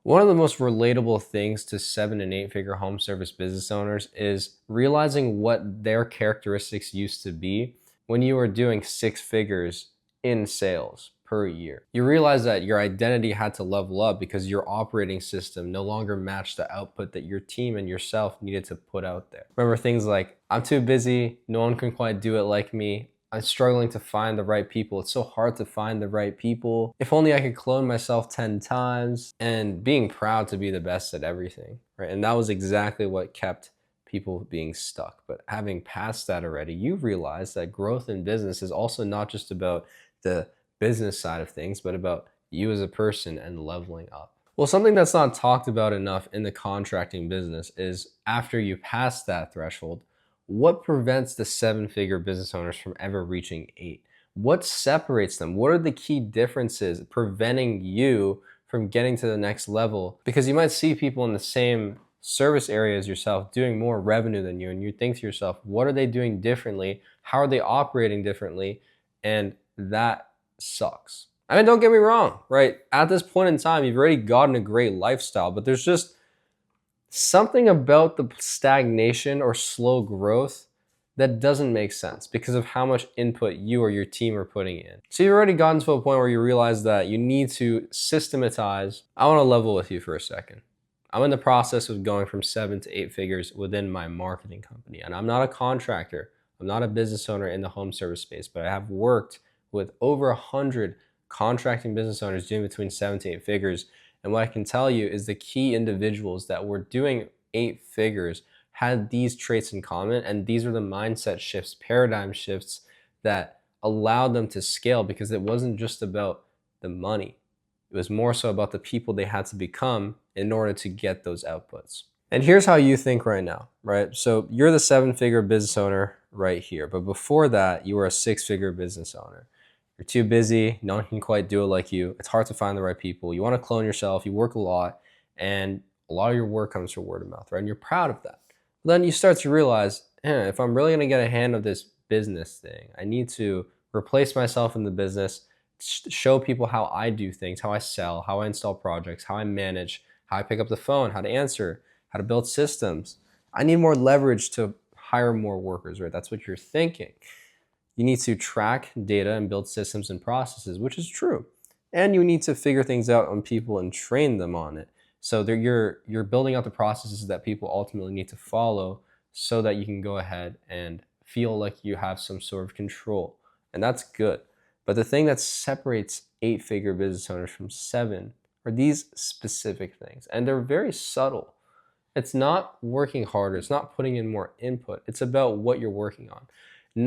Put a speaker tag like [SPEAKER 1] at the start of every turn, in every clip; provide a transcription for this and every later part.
[SPEAKER 1] One of the most relatable things to 7 and 8 figure home service business owners is realizing what their characteristics used to be when you were doing 6 figures in sales per year. You realize that your identity had to level up because your operating system no longer matched the output that your team and yourself needed to put out there. Remember things like, I'm too busy, no one can quite do it like me, I'm struggling to find the right people. It's so hard to find the right people. If only I could clone myself 10 times, and being proud to be the best at everything, right? And that was exactly what kept people being stuck. But having passed that already, you realize that growth in business is also not just about the business side of things, but about you as a person and leveling up. Well, something that's not talked about enough in the contracting business is after you pass that threshold, what prevents the 7 figure business owners from ever reaching 8? What separates them? What are the key differences preventing you from getting to the next level? Because you might see people in the same service area as yourself doing more revenue than you, and you think to yourself, what are they doing differently? How are they operating differently? And that sucks. I mean, don't get me wrong, right? At this point in time, you've already gotten a great lifestyle, but there's just something about the stagnation or slow growth that doesn't make sense because of how much input you or your team are putting in. So you've already gotten to a point where you realize that you need to systematize. I want to level with you for a second. I'm in the process of going from 7 to 8 figures within my marketing company. And I'm not a contractor. I'm not a business owner in the home service space, but I have worked with over 100 contracting business owners doing between 7 to 8 figures. And what I can tell you is the key individuals that were doing 8 figures had these traits in common. And these were the mindset shifts, paradigm shifts that allowed them to scale, because it wasn't just about the money. It was more so about the people they had to become in order to get those outputs. And here's how you think right now, right? So you're the 7 figure business owner right here. But before that, you were a 6 figure business owner. You're too busy, no one can quite do it like you. It's hard to find the right people. You want to clone yourself, you work a lot, and a lot of your work comes from word of mouth, right? And you're proud of that. But then you start to realize, if I'm really going to get a hand of this business thing, I need to replace myself in the business, show people how I do things, how I sell, how I install projects, how I manage, how I pick up the phone, how to answer, how to build systems. I need more leverage to hire more workers, right? That's what you're thinking. You need to track data and build systems and processes, which is true. And you need to figure things out on people and train them on it. So you're building out the processes that people ultimately need to follow so that you can go ahead and feel like you have some sort of control. And that's good. But the thing that separates 8 figure business owners from 7 are these specific things. And they're very subtle. It's not working harder. It's not putting in more input. It's about what you're working on. You're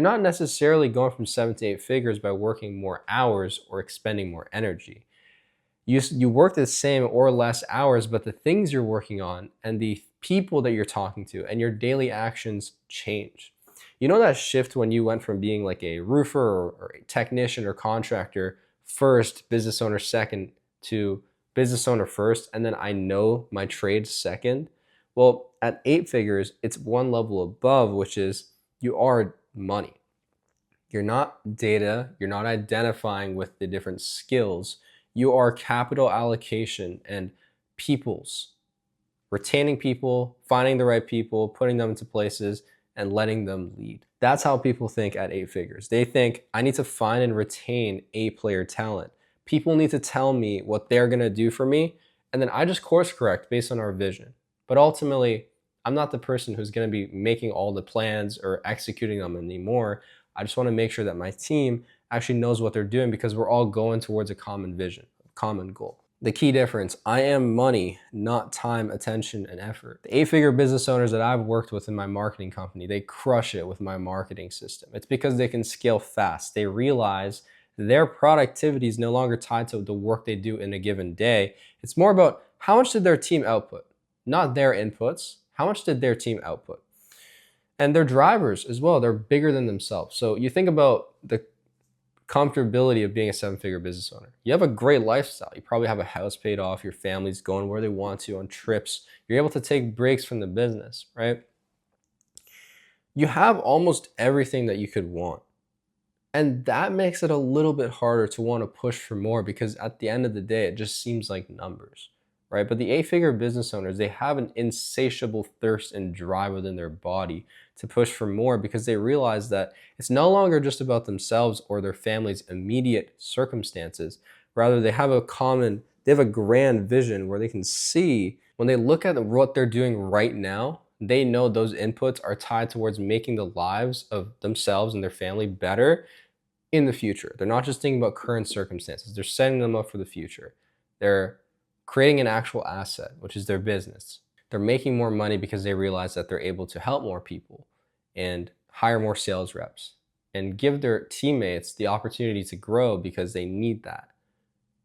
[SPEAKER 1] not necessarily going from 7 to 8 figures by working more hours or expending more energy. You work the same or less hours, but the things you're working on and the people that you're talking to and your daily actions change. You know that shift when you went from being like a roofer or a technician or contractor first, business owner second, to business owner first, and then I know my trade second? Well, at 8 figures, it's one level above, which is you are money. You're not data. You're not identifying with the different skills. You are capital allocation and people's. Retaining people, finding the right people, putting them into places, and letting them lead. That's how people think at 8 figures. They think, I need to find and retain A-player talent. People need to tell me what they're going to do for me, and then I just course correct based on our vision. But ultimately, I'm not the person who's going to be making all the plans or executing them anymore. I just want to make sure that my team actually knows what they're doing, because we're all going towards a common vision, a common goal. The key difference, I am money, not time, attention, and effort. The 8 figure business owners that I've worked with in my marketing company, they crush it with my marketing system. It's because they can scale fast. They realize their productivity is no longer tied to the work they do in a given day. It's more about how much did their team output, not their inputs. How much did their team output? And their drivers as well, they're bigger than themselves. So you think about the comfortability of being a 7 figure business owner. You have a great lifestyle. You probably have a house paid off. Your family's going where they want to on trips. You're able to take breaks from the business, right? You have almost everything that you could want. And that makes it a little bit harder to want to push for more because at the end of the day, it just seems like numbers, right? But the eight-figure business owners, they have an insatiable thirst and drive within their body to push for more because they realize that it's no longer just about themselves or their family's immediate circumstances. Rather, they have a grand vision where they can see when they look at what they're doing right now, they know those inputs are tied towards making the lives of themselves and their family better in the future. They're not just thinking about current circumstances. They're setting them up for the future. They're creating an actual asset, which is their business. They're making more money because they realize that they're able to help more people and hire more sales reps and give their teammates the opportunity to grow because they need that.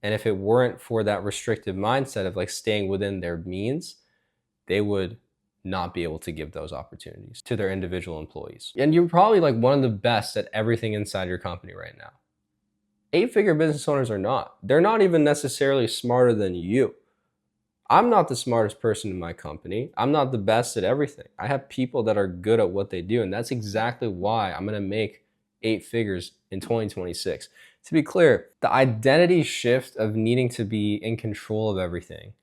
[SPEAKER 1] And if it weren't for that restrictive mindset of like staying within their means, they would not be able to give those opportunities to their individual employees. And you're probably like one of the best at everything inside your company right now. Eight-figure business owners are not. They're not even necessarily smarter than you. I'm not the smartest person in my company. I'm not the best at everything. I have people that are good at what they do, and that's exactly why I'm going to make 8 figures in 2026. To be clear, the identity shift of needing to be in control of everything,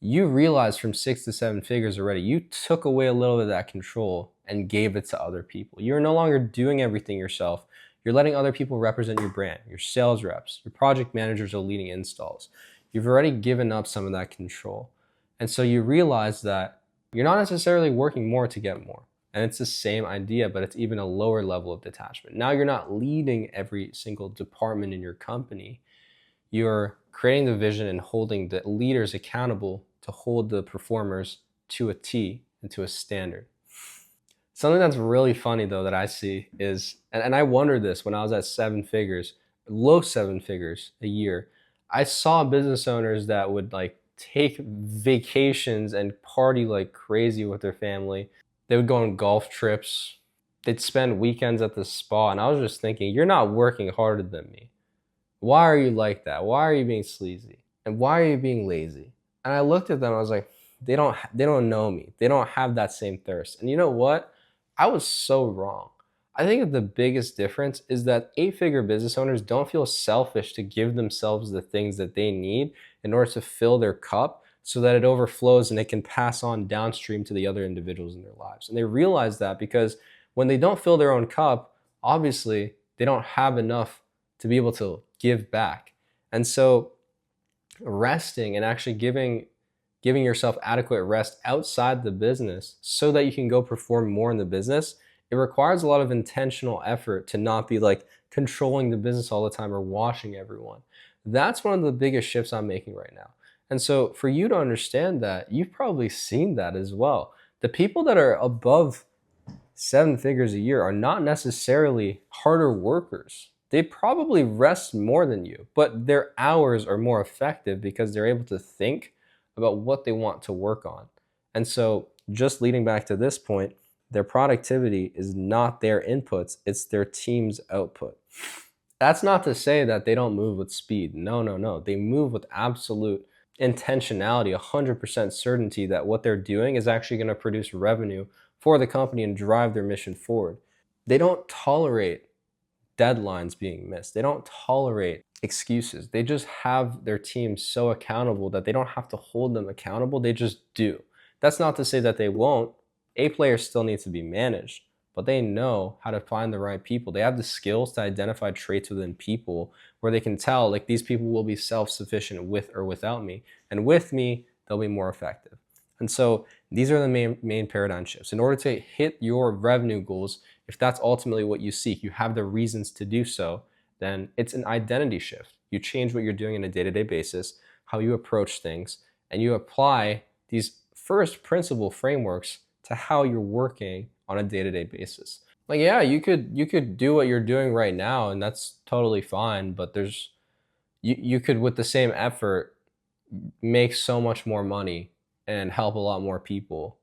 [SPEAKER 1] you realize from 6 to 7 figures already, you took away a little bit of that control and gave it to other people. You're no longer doing everything yourself. You're letting other people represent your brand, your sales reps, your project managers are leading installs. You've already given up some of that control. And so you realize that you're not necessarily working more to get more. And it's the same idea, but it's even a lower level of detachment. Now you're not leading every single department in your company. You're creating the vision and holding the leaders accountable to hold the performers to a T and to a standard. Something that's really funny though that I see is, and I wondered this when I was at 7 figures, low 7 figures a year, I saw business owners that would like take vacations and party like crazy with their family. They would go on golf trips. They'd spend weekends at the spa. And I was just thinking, you're not working harder than me. Why are you like that? Why are you being sleazy? And why are you being lazy? And I looked at them, I was like, they don't know me. They don't have that same thirst. And you know what? I was so wrong. I think that the biggest difference is that 8-figure business owners don't feel selfish to give themselves the things that they need in order to fill their cup so that it overflows and it can pass on downstream to the other individuals in their lives. And they realize that because when they don't fill their own cup, obviously they don't have enough to be able to give back. And so resting and actually giving yourself adequate rest outside the business so that you can go perform more in the business, it requires a lot of intentional effort to not be like controlling the business all the time or watching everyone. That's one of the biggest shifts I'm making right now. And so for you to understand that, you've probably seen that as well. The people that are above 7 figures a year are not necessarily harder workers. They probably rest more than you, but their hours are more effective because they're able to think about what they want to work on. And so just leading back to this point, their productivity is not their inputs, it's their team's output. That's not to say that they don't move with speed. No. They move with absolute intentionality, 100% certainty that what they're doing is actually going to produce revenue for the company and drive their mission forward. They don't tolerate deadlines being missed. They don't tolerate excuses. They just have their team so accountable that they don't have to hold them accountable. They just do. That's not to say that they won't. A players still need to be managed, but they know how to find the right people. They have the skills to identify traits within people where they can tell like these people will be self-sufficient with or without me. And with me, they'll be more effective. And so these are the main paradigm shifts. In order to hit your revenue goals, if that's ultimately what you seek, you have the reasons to do so, then it's an identity shift. You change what you're doing on a day-to-day basis, how you approach things, and you apply these first principle frameworks to how you're working on a day-to-day basis. Like, yeah, you could do what you're doing right now, and that's totally fine, but you could, with the same effort, make so much more money and help a lot more people.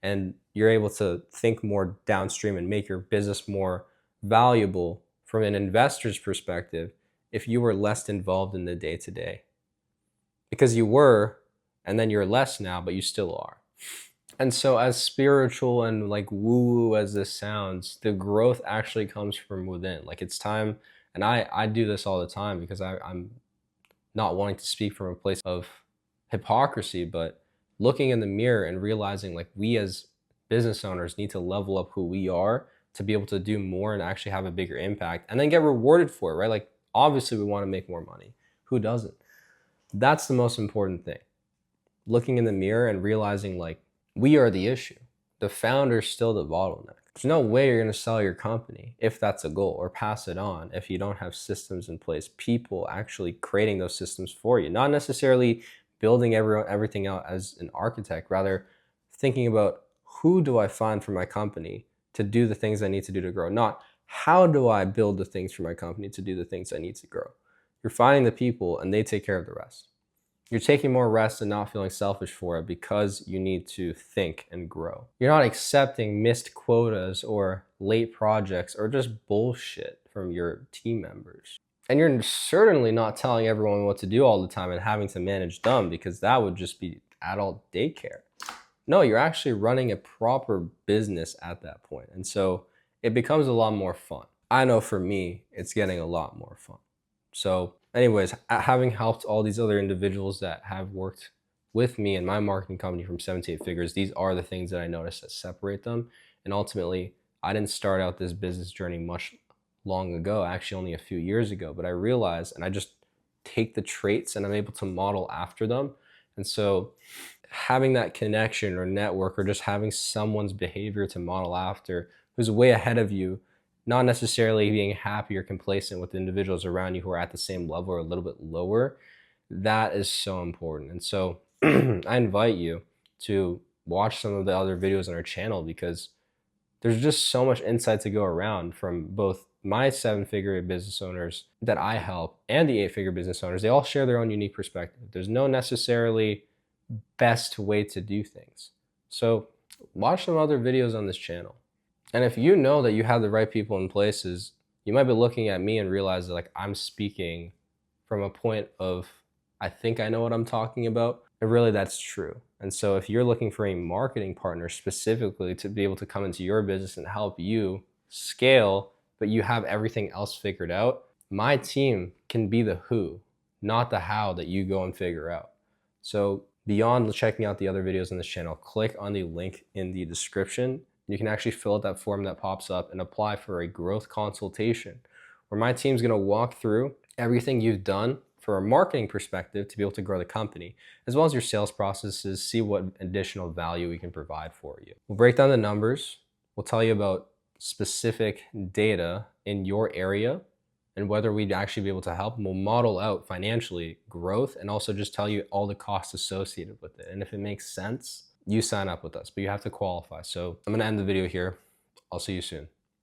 [SPEAKER 1] And you're able to think more downstream and make your business more valuable from an investor's perspective if you were less involved in the day-to-day. Because you were, and then you're less now, but you still are. And so as spiritual and like woo-woo as this sounds, the growth actually comes from within. Like it's time, and I do this all the time because I'm not wanting to speak from a place of hypocrisy, but looking in the mirror and realizing like we as business owners need to level up who we are to be able to do more and actually have a bigger impact and then get rewarded for it, right? Like obviously we want to make more money. Who doesn't? That's the most important thing. Looking in the mirror and realizing like we are the issue. The founder's still the bottleneck. There's no way you're going to sell your company if that's a goal, or pass it on if you don't have systems in place, people actually creating those systems for you, not necessarily building everything out as an architect, rather thinking about who do I find for my company to do the things I need to do to grow, not how do I build the things for my company to do the things I need to grow. You're finding the people and they take care of the rest. You're taking more rest and not feeling selfish for it because you need to think and grow. You're not accepting missed quotas or late projects or just bullshit from your team members. And you're certainly not telling everyone what to do all the time and having to manage them, because that would just be adult daycare. No, you're actually running a proper business at that point. And so it becomes a lot more fun. I know for me, it's getting a lot more fun. So anyways, having helped all these other individuals that have worked with me and my marketing company from 7 to 8 figures, these are the things that I noticed that separate them. And ultimately, I didn't start out this business journey much long ago, actually only a few years ago, but I realized, and I just take the traits and I'm able to model after them. And so having that connection or network, or just having someone's behavior to model after who's way ahead of you, not necessarily being happy or complacent with the individuals around you who are at the same level or a little bit lower, that is so important. And so I invite you to watch some of the other videos on our channel, because there's just so much insight to go around from both my 7-figure business owners that I help and the 8-figure business owners. They all share their own unique perspective. There's no necessarily best way to do things. So watch some other videos on this channel. And if you know that you have the right people in places, you might be looking at me and realize that like I'm speaking from a point of, I think I know what I'm talking about, and really that's true. And so if you're looking for a marketing partner specifically to be able to come into your business and help you scale, but you have everything else figured out, my team can be the who, not the how that you go and figure out. So beyond checking out the other videos on this channel, click on the link in the description. You can actually fill out that form that pops up and apply for a growth consultation, where my team's gonna walk through everything you've done from a marketing perspective to be able to grow the company, as well as your sales processes, see what additional value we can provide for you. We'll break down the numbers. We'll tell you about specific data in your area and whether we'd actually be able to help. And we'll model out financially growth and also just tell you all the costs associated with it. And if it makes sense, you sign up with us, but you have to qualify. So I'm gonna end the video here. I'll see you soon.